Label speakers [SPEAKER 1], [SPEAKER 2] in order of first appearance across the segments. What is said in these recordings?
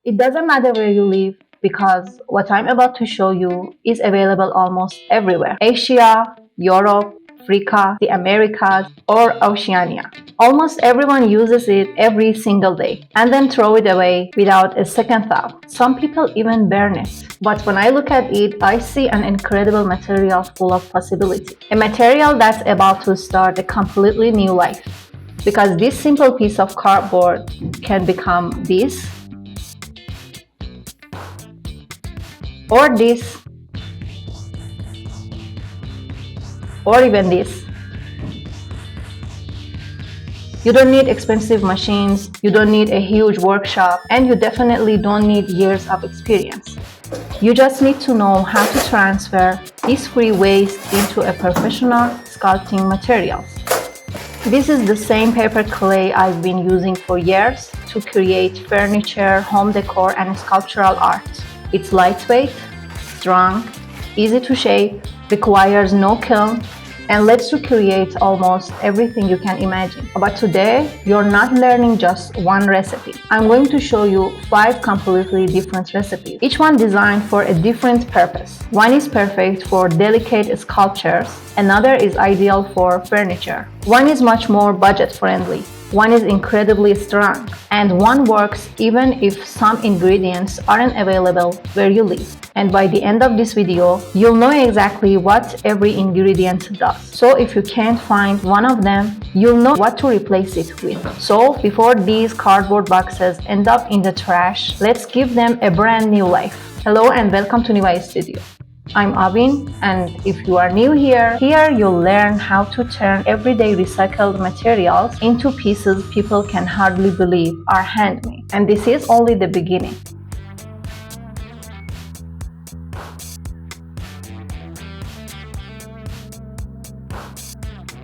[SPEAKER 1] It doesn't matter where you live because what I'm about to show you is available almost everywhere. Asia, Europe, Africa, the Americas, or Oceania. Almost everyone uses it every single day and then throw it away without a second thought. Some people even burn it. But when I look at it, I see an incredible material full of possibility. A material that's about to start a completely new life. Because this simple piece of cardboard can become this, or this, or even this. You don't need expensive machines, you don't need a huge workshop, and you definitely don't need years of experience. You just need to know how to transfer this free waste into a professional sculpting materials. This is the same paper clay I've been using for years to create furniture, home decor, and sculptural art. It's lightweight, strong, easy to shape, requires no kiln, and lets you create almost everything you can imagine. But today, you're not learning just one recipe. I'm going to show you 5 completely different recipes, each one designed for a different purpose. One is perfect for delicate sculptures, another is ideal for furniture. One is much more budget-friendly. One is incredibly strong, and one works even if some ingredients aren't available where you live. And by the end of this video, you'll know exactly what every ingredient does. So if you can't find one of them, you'll know what to replace it with. So before these cardboard boxes end up in the trash, let's give them a brand new life. Hello and welcome to Niva Studio. I'm Avin, and if you are new here you'll learn how to turn everyday recycled materials into pieces people can hardly believe are handmade. And this is only the beginning.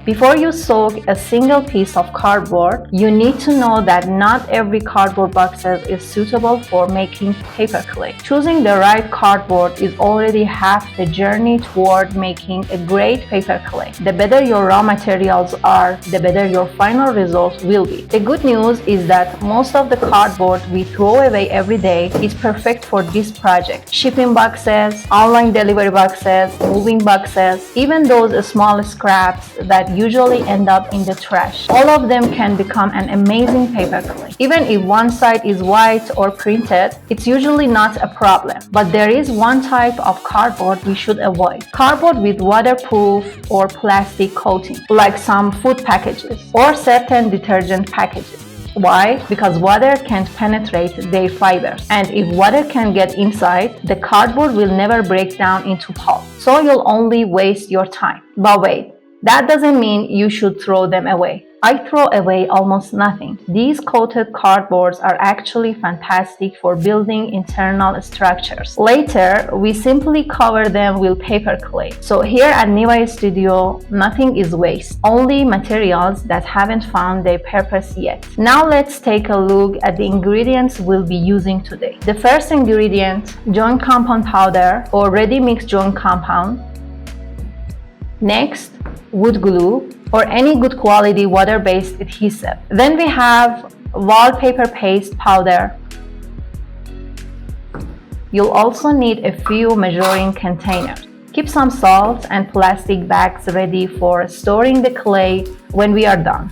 [SPEAKER 1] Before you soak a single piece of cardboard, you need to know that not every cardboard box is suitable for making paper clay. Choosing the right cardboard is already half the journey toward making a great paper clay. The better your raw materials are, the better your final result will be. The good news is that most of the cardboard we throw away every day is perfect for this project. Shipping boxes, online delivery boxes, moving boxes, even those small scraps that usually end up in the trash. All of them can become an amazing paper clay. Even if one side is white or printed, it's usually not a problem. But there is one type of cardboard we should avoid. Cardboard with waterproof or plastic coating, like some food packages or certain detergent packages. Why? Because water can't penetrate their fibers, and if water can get inside, the cardboard will never break down into pulp. So you'll only waste your time. But wait, that doesn't mean you should throw them away. I throw away almost nothing. These coated cardboards are actually fantastic for building internal structures. Later, we simply cover them with paper clay. So here at Niva Studio, nothing is waste, only materials that haven't found their purpose yet. Now let's take a look at the ingredients we'll be using today. The first ingredient, joint compound powder or ready-mix joint compound. Next, wood glue or any good quality water-based adhesive. Then we have wallpaper paste powder. You'll also need a few measuring containers. Keep some salt and plastic bags ready for storing the clay when we are done.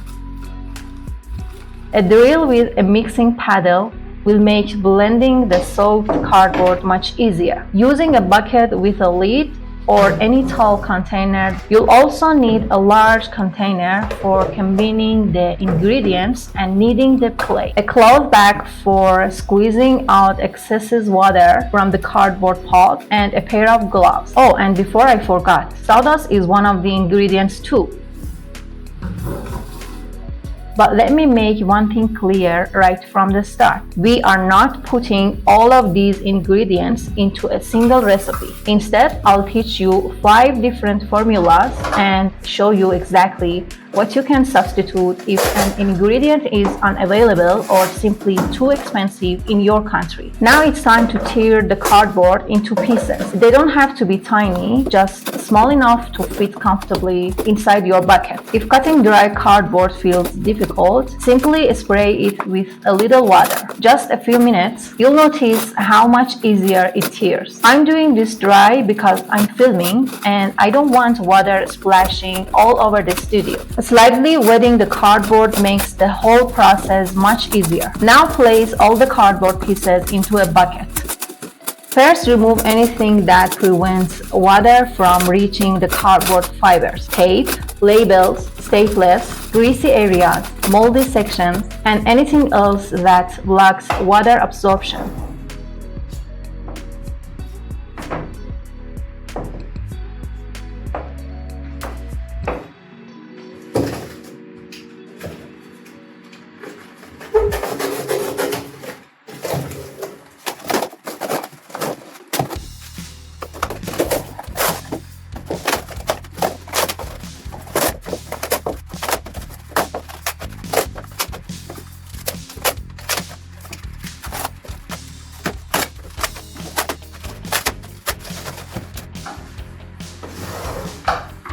[SPEAKER 1] A drill with a mixing paddle will make blending the soaked cardboard much easier. Using a bucket with a lid or any tall container. You'll also need a large container for combining the ingredients and kneading the clay, a cloth bag for squeezing out excess water from the cardboard pulp, and a pair of gloves. Oh, and before I forgot, sawdust is one of the ingredients too. But let me make one thing clear right from the start. We are not putting all of these ingredients into a single recipe. Instead, I'll teach you 5 different formulas and show you exactly what you can substitute if an ingredient is unavailable or simply too expensive in your country. Now it's time to tear the cardboard into pieces. They don't have to be tiny, just small enough to fit comfortably inside your bucket. If cutting dry cardboard feels difficult, simply spray it with a little water. Just a few minutes, you'll notice how much easier it tears. I'm doing this dry because I'm filming and I don't want water splashing all over the studio. Slightly wetting the cardboard makes the whole process much easier. Now place all the cardboard pieces into a bucket. First, remove anything that prevents water from reaching the cardboard fibers. Tape, labels, staplers, greasy areas, moldy sections, and anything else that blocks water absorption.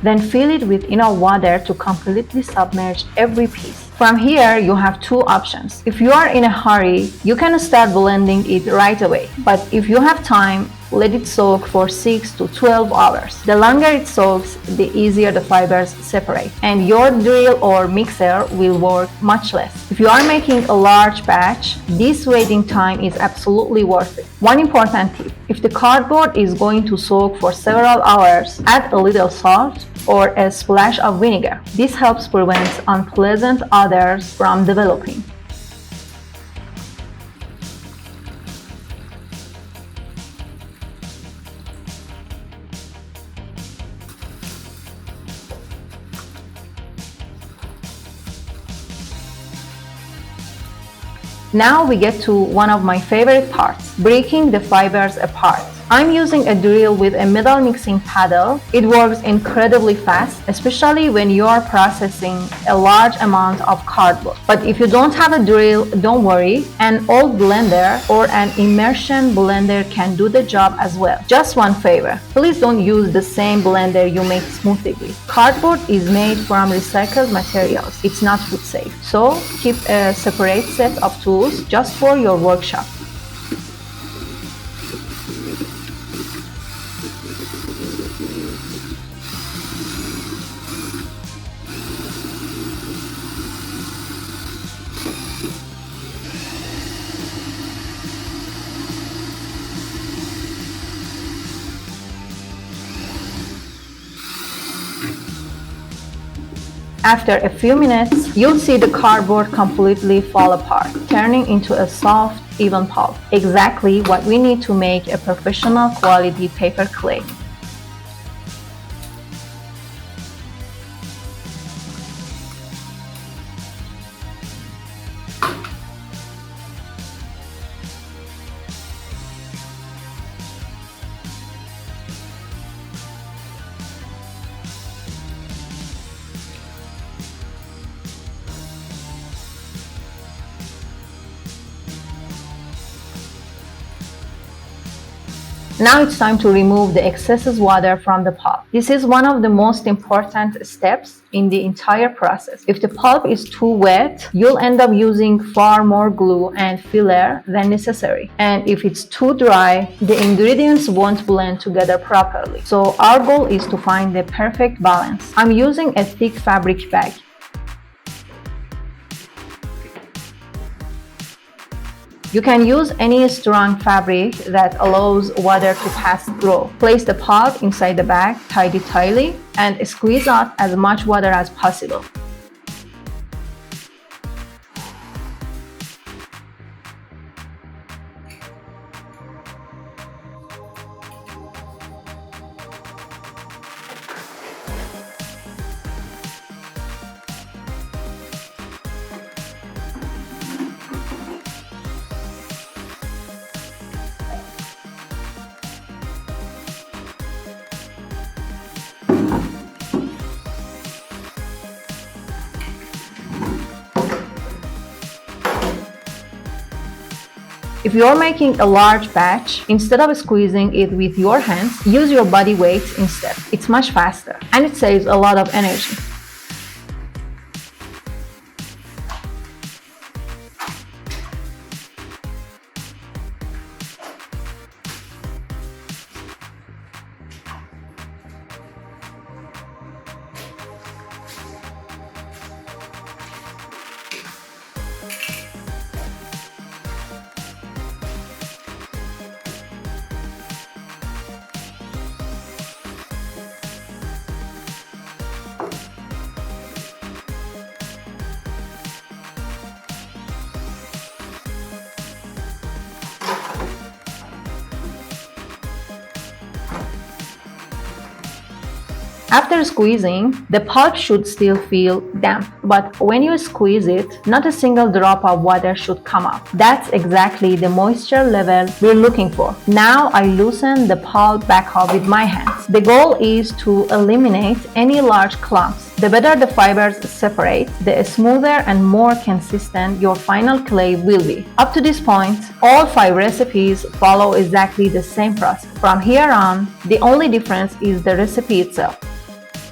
[SPEAKER 1] Then fill it with enough water to completely submerge every piece. From here, you have two options. If you are in a hurry, you can start blending it right away. But if you have time, let it soak for 6 to 12 hours. The longer it soaks, the easier the fibers separate, and your drill or mixer will work much less. If you are making a large batch, this waiting time is absolutely worth it. One important tip: if the cardboard is going to soak for several hours, add a little salt or a splash of vinegar. This helps prevent unpleasant odors from developing. Now we get to one of my favorite parts, breaking the fibers apart. I'm using a drill with a metal mixing paddle. It works incredibly fast, especially when you are processing a large amount of cardboard. But if you don't have a drill, don't worry. An old blender or an immersion blender can do the job as well. Just one favor, please don't use the same blender you make smoothie with. Cardboard is made from recycled materials. It's not food safe. So keep a separate set of tools just for your workshop. After a few minutes, you'll see the cardboard completely fall apart, turning into a soft, even pulp. Exactly what we need to make a professional quality paper clay. Now it's time to remove the excess water from the pulp. This is one of the most important steps in the entire process. If the pulp is too wet, you'll end up using far more glue and filler than necessary. And if it's too dry, the ingredients won't blend together properly. So our goal is to find the perfect balance. I'm using a thick fabric bag. You can use any strong fabric that allows water to pass through. Place the pulp inside the bag, tie it tightly, and squeeze out as much water as possible. If you're making a large batch, instead of squeezing it with your hands, use your body weight instead. It's much faster and it saves a lot of energy. After squeezing, the pulp should still feel damp, but when you squeeze it, not a single drop of water should come up. That's exactly the moisture level we're looking for. Now I loosen the pulp back up with my hands. The goal is to eliminate any large clumps. The better the fibers separate, the smoother and more consistent your final clay will be. Up to this point, all 5 recipes follow exactly the same process. From here on, the only difference is the recipe itself.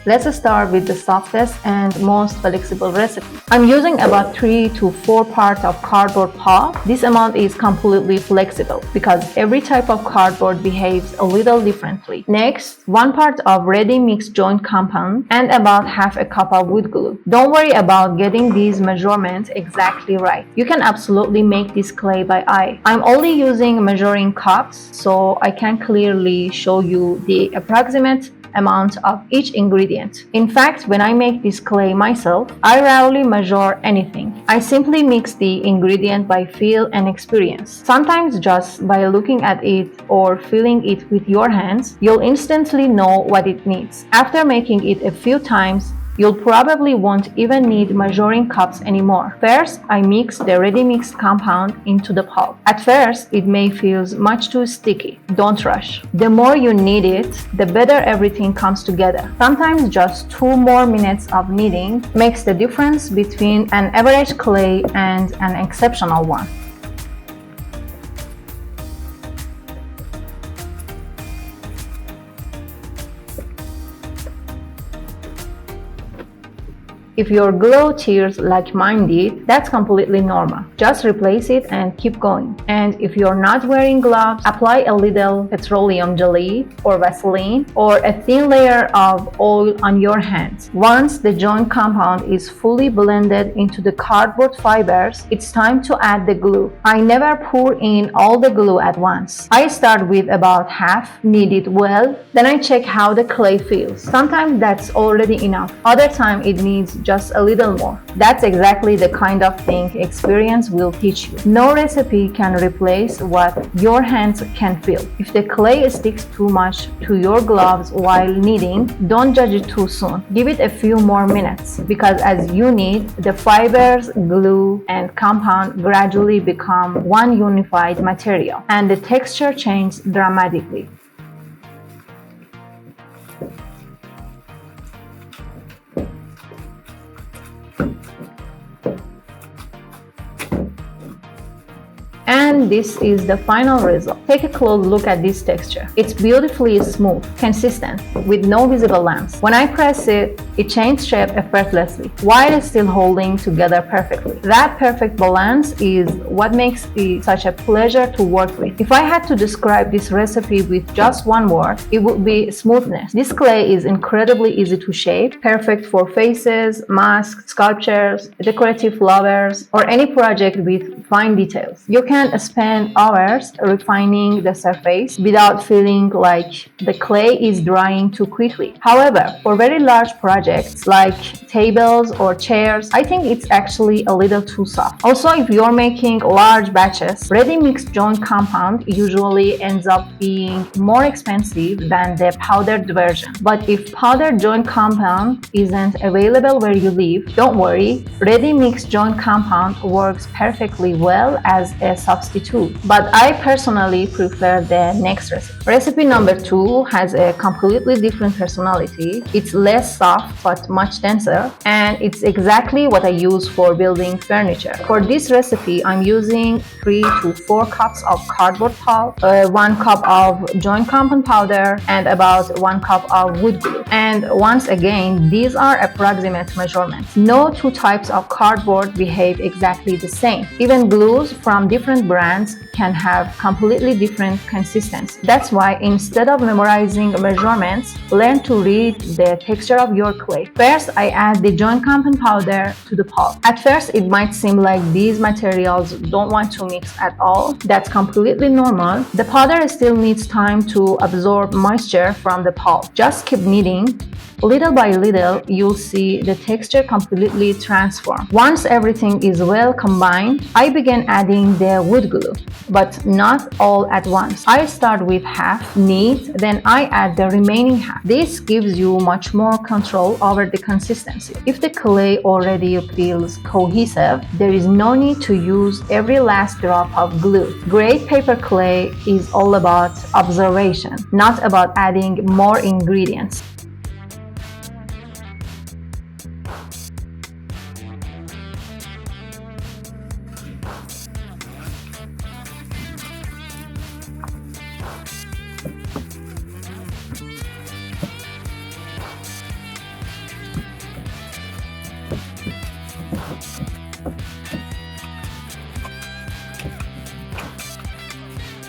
[SPEAKER 1] Let's start with the softest and most flexible recipe. I'm using about 3 to 4 parts of cardboard pulp. This amount is completely flexible because every type of cardboard behaves a little differently. Next, 1 part of ready mixed joint compound and about half a cup of wood glue. Don't worry about getting these measurements exactly right. You can absolutely make this clay by eye. I'm only using measuring cups so I can clearly show you the approximate amount of each ingredient. In fact, when I make this clay myself, I rarely measure anything. I simply mix the ingredient by feel and experience. Sometimes just by looking at it or feeling it with your hands, you'll instantly know what it needs. After making it a few times, you'll probably won't even need measuring cups anymore. First, I mix the ready mixed compound into the pulp. At first, it may feel much too sticky. Don't rush. The more you knead it, the better everything comes together. Sometimes just 2 more minutes of kneading makes the difference between an average clay and an exceptional one. If your glue tears like mine did, that's completely normal. Just replace it and keep going. And if you're not wearing gloves, apply a little petroleum jelly or Vaseline or a thin layer of oil on your hands. Once the joint compound is fully blended into the cardboard fibers, it's time to add the glue. I never pour in all the glue at once. I start with about half, knead it well, then I check how the clay feels. Sometimes that's already enough. Other times it needs just a little more. That's exactly the kind of thing experience will teach you. No recipe can replace what your hands can feel. If the clay sticks too much to your gloves while kneading, don't judge it too soon. Give it a few more minutes because as you knead, the fibers, glue, and compound gradually become one unified material and the texture changes dramatically. And this is the final result. Take a close look at this texture. It's beautifully smooth, consistent, with no visible lumps. When I press it, it changes shape effortlessly, while still holding together perfectly. That perfect balance is what makes it such a pleasure to work with. If I had to describe this recipe with just one word, it would be smoothness. This clay is incredibly easy to shape, perfect for faces, masks, sculptures, decorative flowers, or any project with fine details. You can spend hours refining the surface without feeling like the clay is drying too quickly. However, for very large projects like tables or chairs, I think it's actually a little too soft. Also, if you're making large batches, ready mixed joint compound usually ends up being more expensive than the powdered version. But if powdered joint compound isn't available where you live, don't worry. Ready mixed joint compound works perfectly well as a substitute recipe too, but I personally prefer the next recipe. Recipe number 2 has a completely different personality. It's less soft but much denser, and it's exactly what I use for building furniture. For this recipe, I'm using 3 to 4 cups of cardboard pulp, 1 cup of joint compound powder, and about 1 cup of wood glue. And once again, these are approximate measurements. No two types of cardboard behave exactly the same. Even glues from different brands can have completely different consistency. That's why instead of memorizing measurements, learn to read the texture of your clay. First, I add the joint compound powder to the pulp. At first, it might seem like these materials don't want to mix at all. That's completely normal. The powder still needs time to absorb moisture from the pulp. Just keep kneading. Little by little, you'll see the texture completely transform. Once everything is well combined, I begin adding the wood glue, but not all at once. I start with half, knead, then I add the remaining half. This gives you much more control over the consistency. If the clay already feels cohesive, there is no need to use every last drop of glue. Great paper clay is all about observation, not about adding more ingredients.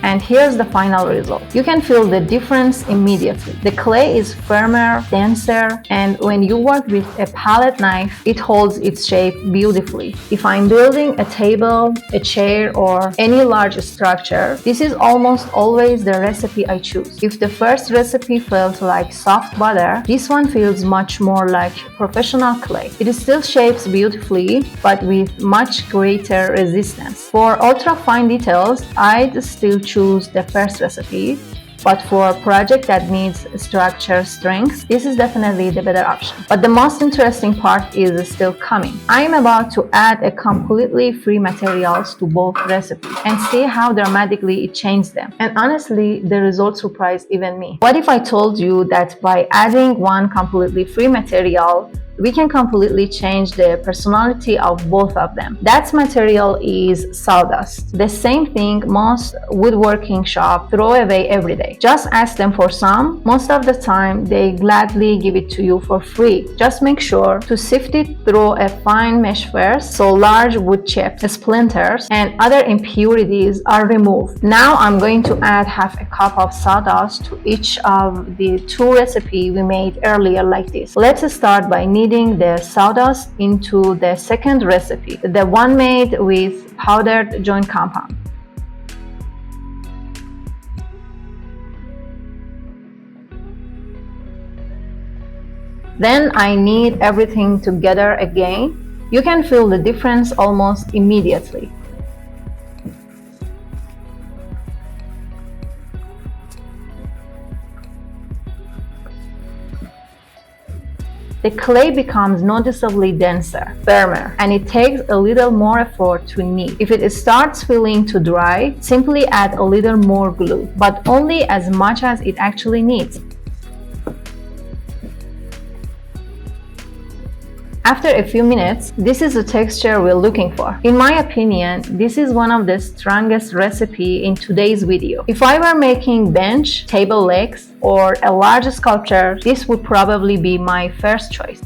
[SPEAKER 1] And here's the final result. You can feel the difference immediately. The clay is firmer, denser, and when you work with a palette knife, it holds its shape beautifully. If I'm building a table, a chair, or any large structure, this is almost always the recipe I choose. If the first recipe felt like soft butter, this one feels much more like professional clay. It still shapes beautifully, but with much greater resistance. For ultra fine details, I'd still choose the first recipe, but for a project that needs structure strength, this is definitely the better option. But the most interesting part is still coming. I am about to add a completely free materials to both recipes and see how dramatically it changed them. And honestly, the result surprised even me. What if I told you that by adding one completely free material, we can completely change the personality of both of them? That material is sawdust. The same thing most woodworking shops throw away every day. Just ask them for some. Most of the time, they gladly give it to you for free. Just make sure to sift it through a fine mesh first so large wood chips, splinters, and other impurities are removed. Now I'm going to add half a cup of sawdust to each of the 2 recipes we made earlier like this. Let's start by kneading the sawdust into the second recipe, the one made with powdered joint compound. Then I knead everything together again. You can feel the difference almost immediately. The clay becomes noticeably denser, firmer, and it takes a little more effort to knead. If it starts feeling too dry, simply add a little more glue, but only as much as it actually needs. After a few minutes, this is the texture we're looking for. In my opinion, this is one of the strongest recipes in today's video. If I were making bench, table legs, or a large sculpture, this would probably be my first choice.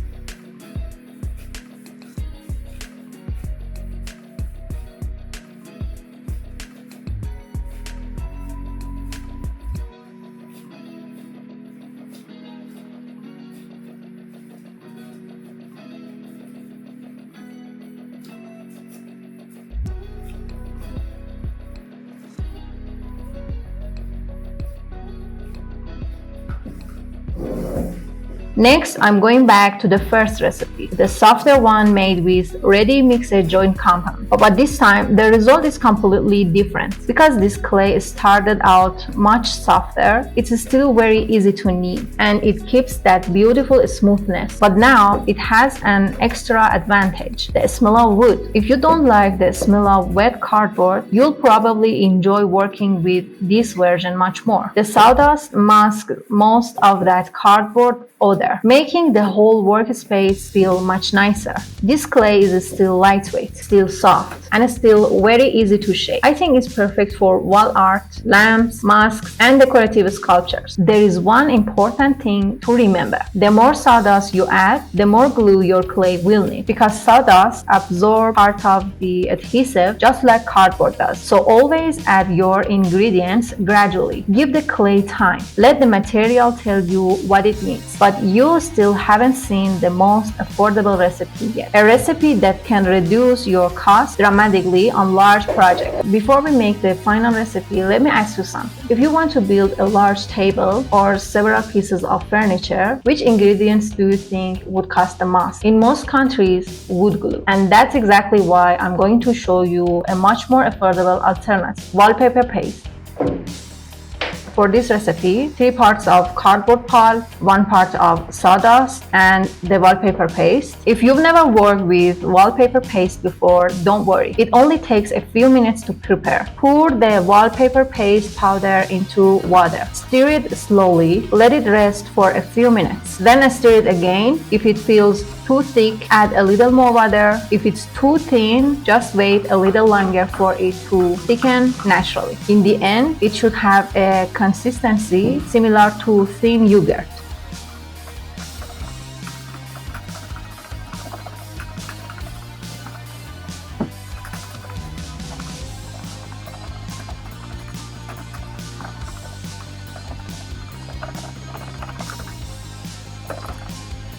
[SPEAKER 1] Next, I'm going back to the first recipe, the softer one made with ready mixed joint compound. But this time, the result is completely different. Because this clay started out much softer, it's still very easy to knead, and it keeps that beautiful smoothness. But now, it has an extra advantage, the smell of wood. If you don't like the smell of wet cardboard, you'll probably enjoy working with this version much more. The sawdust masks most of that cardboard odor, making the whole workspace feel much nicer. This clay is still lightweight, still soft, and still very easy to shape. I think it's perfect for wall art, lamps, masks, and decorative sculptures. There is one important thing to remember. The more sawdust you add, the more glue your clay will need, because sawdust absorbs part of the adhesive just like cardboard does. So always add your ingredients gradually. Give the clay time. Let the material tell you what it needs. But you still haven't seen the most affordable recipe yet. A recipe that can reduce your cost dramatically on large projects. Before we make the final recipe, let me ask you something. If you want to build a large table or several pieces of furniture, which ingredients do you think would cost the most? In most countries, wood glue. And that's exactly why I'm going to show you a much more affordable alternative, wallpaper paste. For this recipe, 3 parts of cardboard pulp, 1 part of sawdust, and the wallpaper paste. If you've never worked with wallpaper paste before, don't worry. It only takes a few minutes to prepare. Pour the wallpaper paste powder into water. Stir it slowly. Let it rest for a few minutes. Then stir it again. If it feels too thick, add a little more water. If it's too thin, just wait a little longer for it to thicken naturally. In the end, it should have a consistency similar to thin yogurt.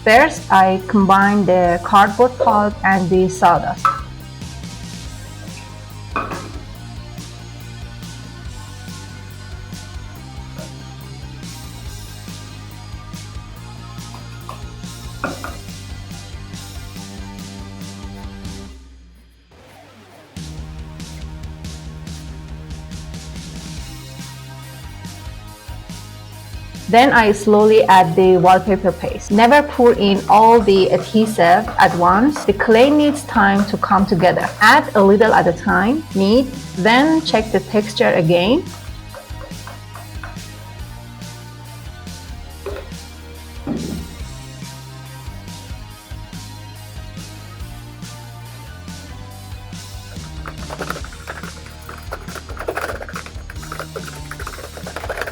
[SPEAKER 1] First, I combine the cardboard pulp and the sawdust. Then I slowly add the wallpaper paste. Never pour in all the adhesive at once. The clay needs time to come together. Add a little at a time, knead, then check the texture again.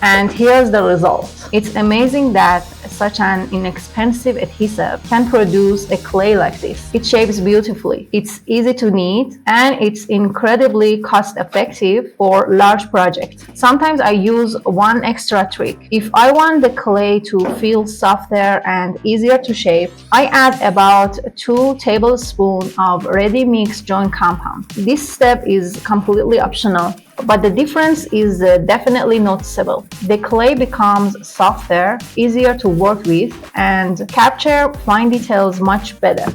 [SPEAKER 1] And here's the result. It's amazing that such an inexpensive adhesive can produce a clay like this. It shapes beautifully, it's easy to knead, and it's incredibly cost-effective for large projects. Sometimes I use one extra trick. If I want the clay to feel softer and easier to shape, I add about 2 tablespoons of ready mixed joint compound. This step is completely optional, but the difference is definitely noticeable. The clay becomes softer, easier to work with, and capture fine details much better.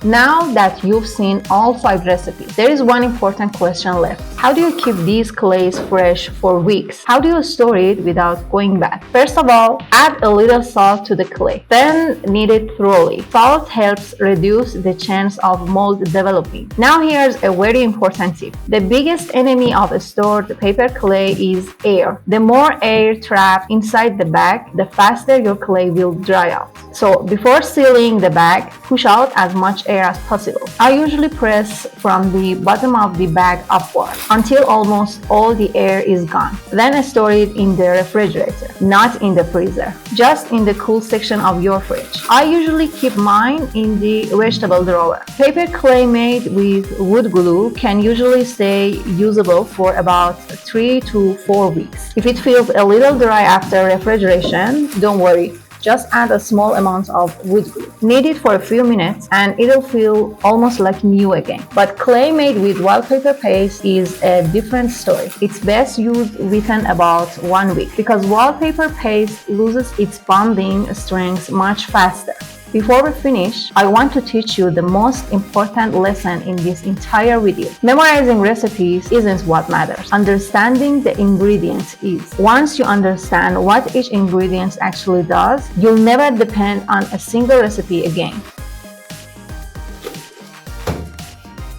[SPEAKER 1] Now that you've seen all 5 recipes, there is one important question left. How do you keep these clays fresh for weeks? How do you store it without going bad? First of all, add a little salt to the clay. Then knead it thoroughly. Salt helps reduce the chance of mold developing. Now here's a very important tip. The biggest enemy of stored paper clay is air. The more air trapped inside the bag, the faster your clay will dry out. So before sealing the bag, push out as much air air as possible. I usually press from the bottom of the bag upward until almost all the air is gone. Then I store it in the refrigerator, not in the freezer, just in the cool section of your fridge. I usually keep mine in the vegetable drawer. Paper clay made with wood glue can usually stay usable for about 3 to 4 weeks. If it feels a little dry after refrigeration, don't worry. Just add a small amount of wood glue. Knead it for a few minutes and it'll feel almost like new again. But clay made with wallpaper paste is a different story. It's best used within about 1 week because wallpaper paste loses its bonding strength much faster. Before we finish, I want to teach you the most important lesson in this entire video. Memorizing recipes isn't what matters. Understanding the ingredients is. Once you understand what each ingredient actually does, you'll never depend on a single recipe again.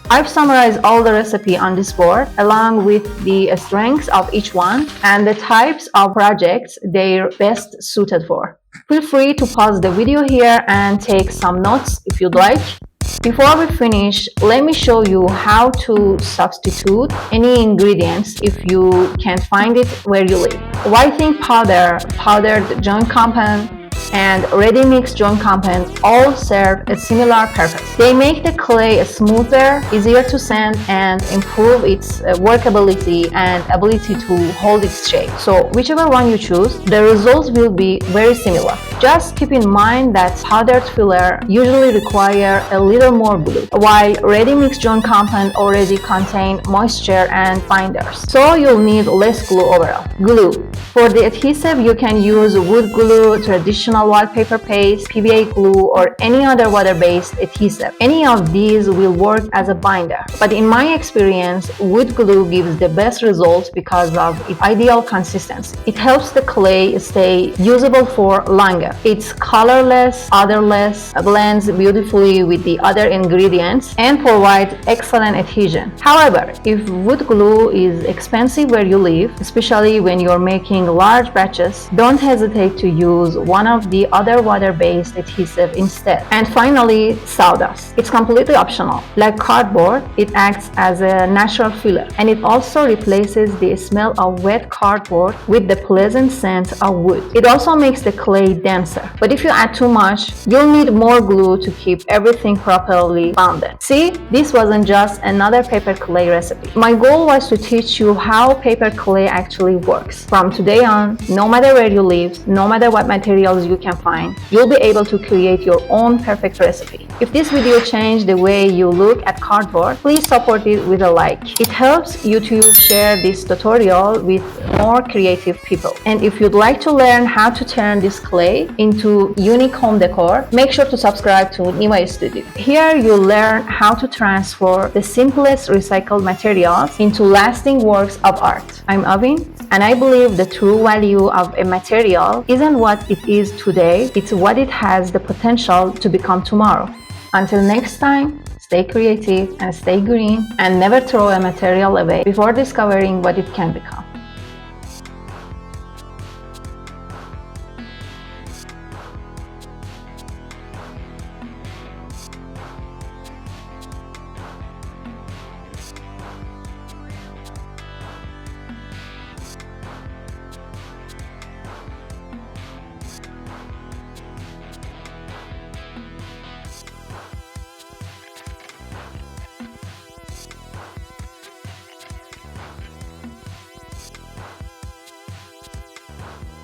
[SPEAKER 1] I've summarized all the recipe on this board along with the strengths of each one and the types of projects they're best suited for. Feel free to pause the video here and take some notes if you'd like. Before we finish, let me show you how to substitute any ingredients if you can't find it where you live. Whitening powder, powdered joint compound, and ready-mix joint compounds all serve a similar purpose. They make the clay smoother, easier to sand, and improve its workability and ability to hold its shape. So whichever one you choose, the results will be very similar. Just keep in mind that powdered filler usually require a little more glue, while ready-mix joint compound already contain moisture and binders. So you'll need less glue overall. Glue. For the adhesive, you can use wood glue, traditional wallpaper paste, PVA glue, or any other water-based adhesive. Any of these will work as a binder. But in my experience, wood glue gives the best results because of its ideal consistency. It helps the clay stay usable for longer. It's colorless, odorless, blends beautifully with the other ingredients, and provides excellent adhesion. However, if wood glue is expensive where you live, especially when you're making large batches, don't hesitate to use one of the other water-based adhesive instead. And finally, sawdust. It's completely optional. Like cardboard, it acts as a natural filler, and it also replaces the smell of wet cardboard with the pleasant scent of wood. It also makes the clay denser. But if you add too much, you'll need more glue to keep everything properly bonded. See, this wasn't just another paper clay recipe. My goal was to teach you how paper clay actually works. From today on, no matter where you live, no matter what materials you can find, you'll be able to create your own perfect recipe. If this video changed the way you look at cardboard, please support it with a like. It helps YouTube share this tutorial with more creative people. And if you'd like to learn how to turn this clay into unique home decor, make sure to subscribe to Nima Studio. Here you'll learn how to transfer the simplest recycled materials into lasting works of art. I'm Avin, and I believe the true value of a material isn't what it is today, it's what it has the potential to become tomorrow. Until next time, stay creative and stay green, and never throw a material away before discovering what it can become.